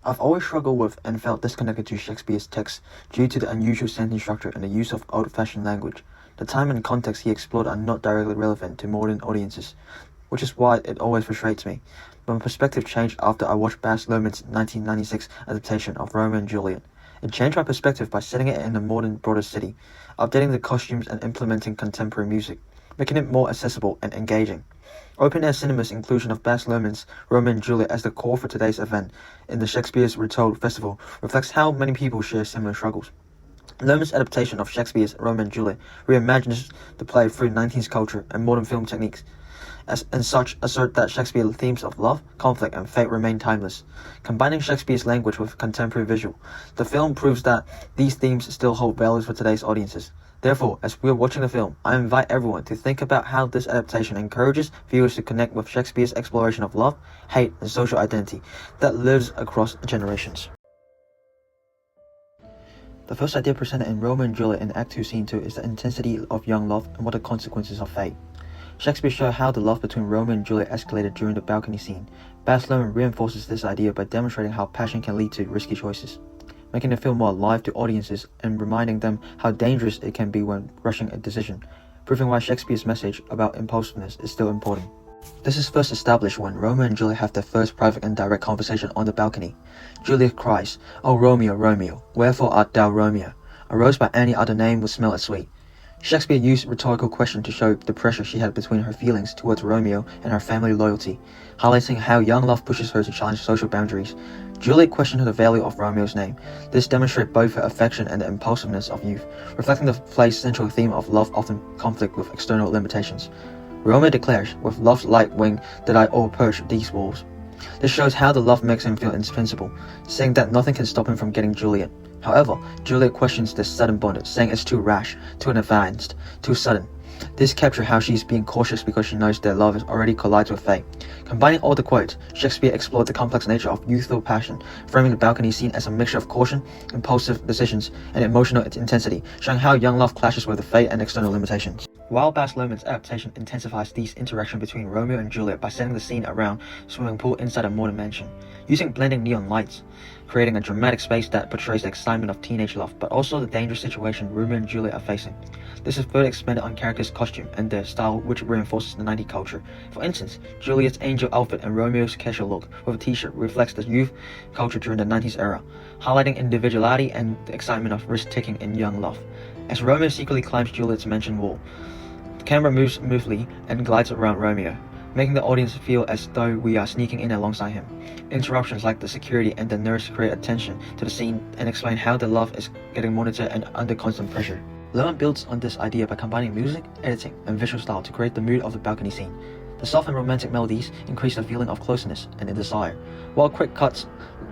I've always struggled with and felt disconnected to Shakespeare's text due to the unusual sentence structure and the use of old-fashioned language. The time and context he explored are not directly relevant to modern audiences, which is why it always frustrates me. But my perspective changed after I watched Baz Luhrmann's 1996 adaptation of Romeo and Juliet. It changed my perspective by setting it in a modern, broader city, updating the costumes and implementing contemporary music, making it more accessible and engaging. Open-air cinema's inclusion of Baz Luhrmann's Romeo and Juliet as the core for today's event in the Shakespeare's Retold Festival reflects how many people share similar struggles. Luhrmann's adaptation of Shakespeare's Romeo and Juliet reimagines the play through 19th culture and modern film techniques, and such assert that Shakespeare's themes of love, conflict, and fate remain timeless. Combining Shakespeare's language with contemporary visual, the film proves that these themes still hold values for today's audiences. Therefore, as we're watching the film, I invite everyone to think about how this adaptation encourages viewers to connect with Shakespeare's exploration of love, hate, and social identity that lives across generations. The first idea presented in Romeo and Juliet in Act 2 Scene 2 is the intensity of young love and what are the consequences of fate. Shakespeare showed how the love between Romeo and Juliet escalated during the balcony scene. Baz Luhrmann reinforces this idea by demonstrating how passion can lead to risky choices, making the film more alive to audiences and reminding them how dangerous it can be when rushing a decision, proving why Shakespeare's message about impulsiveness is still important. This is first established when Romeo and Juliet have their first private and direct conversation on the balcony. Juliet cries, "O Romeo, Romeo, wherefore art thou Romeo? A rose by any other name would smell as sweet." Shakespeare used rhetorical question to show the pressure she had between her feelings towards Romeo and her family loyalty, highlighting how young love pushes her to challenge social boundaries. Juliet questioned the value of Romeo's name. This demonstrates both her affection and the impulsiveness of youth, reflecting the play's central theme of love often conflict with external limitations. Romeo declares, "With love's light wing did I overperch these walls." This shows how the love makes him feel invincible, saying that nothing can stop him from getting Juliet. However, Juliet questions this sudden bond, saying it's too rash, too advanced, too sudden. This captures how she's being cautious because she knows their love is already collides with fate. Combining all the quotes, Shakespeare explored the complex nature of youthful passion, framing the balcony scene as a mixture of caution, impulsive decisions, and emotional intensity, showing how young love clashes with the fate and external limitations. While Baz Luhrmann's adaptation intensifies these interactions between Romeo and Juliet by setting the scene around a swimming pool inside a modern mansion, using blending neon lights, creating a dramatic space that portrays the excitement of teenage love, but also the dangerous situation Romeo and Juliet are facing. This is further expanded on characters' costume and their style, which reinforces the 90s culture. For instance, Juliet's angel outfit and Romeo's casual look with a t-shirt reflects the youth culture during the 90s era, highlighting individuality and the excitement of risk-taking in young love. As Romeo secretly climbs Juliet's mansion wall, the camera moves smoothly and glides around Romeo, making the audience feel as though we are sneaking in alongside him. Interruptions like the security and the nurse create attention to the scene and explain how the love is getting monitored and under constant pressure. Luhrmann builds on this idea by combining music, editing, and visual style to create the mood of the balcony scene. The soft and romantic melodies increase the feeling of closeness and desire, while quick cuts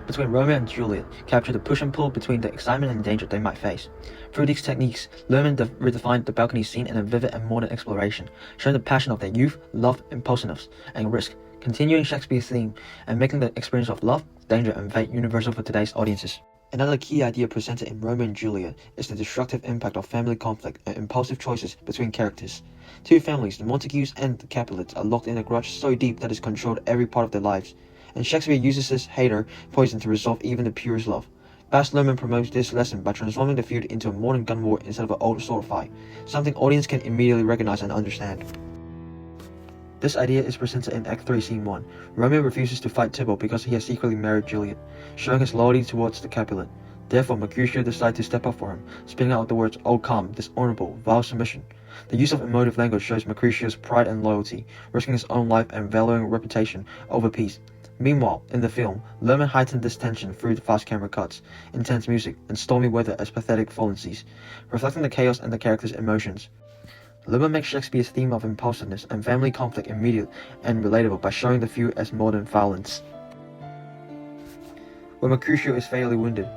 between Romeo and Juliet capture the push and pull between the excitement and danger they might face. Through these techniques, Luhrmann redefined the balcony scene in a vivid and modern exploration, showing the passion of their youth, love, impulsiveness, and risk, continuing Shakespeare's theme and making the experience of love, danger, and fate universal for today's audiences. Another key idea presented in Romeo and Juliet is the destructive impact of family conflict and impulsive choices between characters. Two families, the Montagues and the Capulets, are locked in a grudge so deep that it's controlled every part of their lives, and Shakespeare uses this hater poison to resolve even the purest love. Baz Luhrmann promotes this lesson by transforming the feud into a modern gun war instead of an old sword fight, something audience can immediately recognize and understand. This idea is presented in Act 3 Scene 1. Romeo refuses to fight Tybalt because he has secretly married Juliet, showing his loyalty towards the Capulet. Therefore, Mercutio decides to step up for him, spitting out the words "O calm, dishonorable, vile submission." The use of emotive language shows Mercutio's pride and loyalty, risking his own life and valuing reputation over peace. Meanwhile, in the film, Luhrmann heightened this tension through the fast camera cuts, intense music, and stormy weather as pathetic fallen seas, reflecting the chaos and the characters' emotions. Luhrmann makes Shakespeare's theme of impulsiveness and family conflict immediate and relatable by showing the feud as modern violence. When Mercutio is fatally wounded,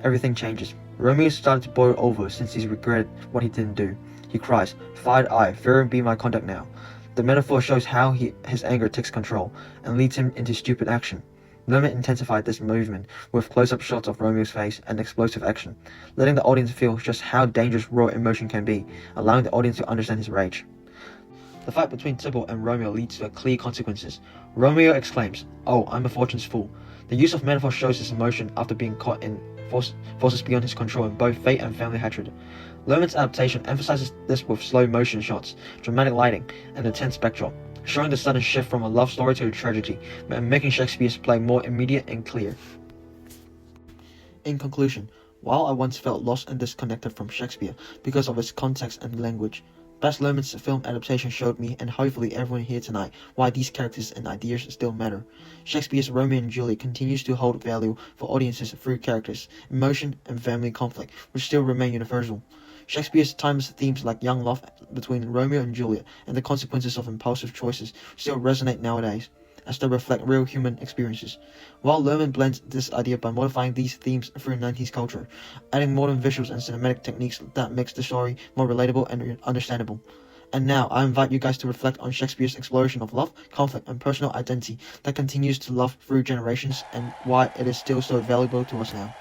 everything changes. Romeo started to boil over since he's regretted what he didn't do. He cries, "Fired eye, fear be my conduct now." The metaphor shows how his anger takes control and leads him into stupid action. Luhrmann intensified this movement with close-up shots of Romeo's face and explosive action, letting the audience feel just how dangerous raw emotion can be, allowing the audience to understand his rage. The fight between Tybalt and Romeo leads to clear consequences. Romeo exclaims, "Oh, I'm a fortune's fool." The use of metaphor shows his emotion after being caught in forces beyond his control in both fate and family hatred. Lohmann's adaptation emphasizes this with slow motion shots, dramatic lighting, and a tense backdrop, showing the sudden shift from a love story to a tragedy, and making Shakespeare's play more immediate and clear. In conclusion, while I once felt lost and disconnected from Shakespeare because of its context and language, Baz Luhrmann's film adaptation showed me, and hopefully everyone here tonight, why these characters and ideas still matter. Shakespeare's Romeo and Juliet continues to hold value for audiences through characters, emotion, and family conflict, which still remain universal. Shakespeare's timeless themes like young love between Romeo and Juliet and the consequences of impulsive choices still resonate nowadays, as they reflect real human experiences. While Luhrmann blends this idea by modifying these themes through 90s culture, adding modern visuals and cinematic techniques that makes the story more relatable and understandable. And now, I invite you guys to reflect on Shakespeare's exploration of love, conflict, and personal identity that continues to love through generations, and why it is still so valuable to us now.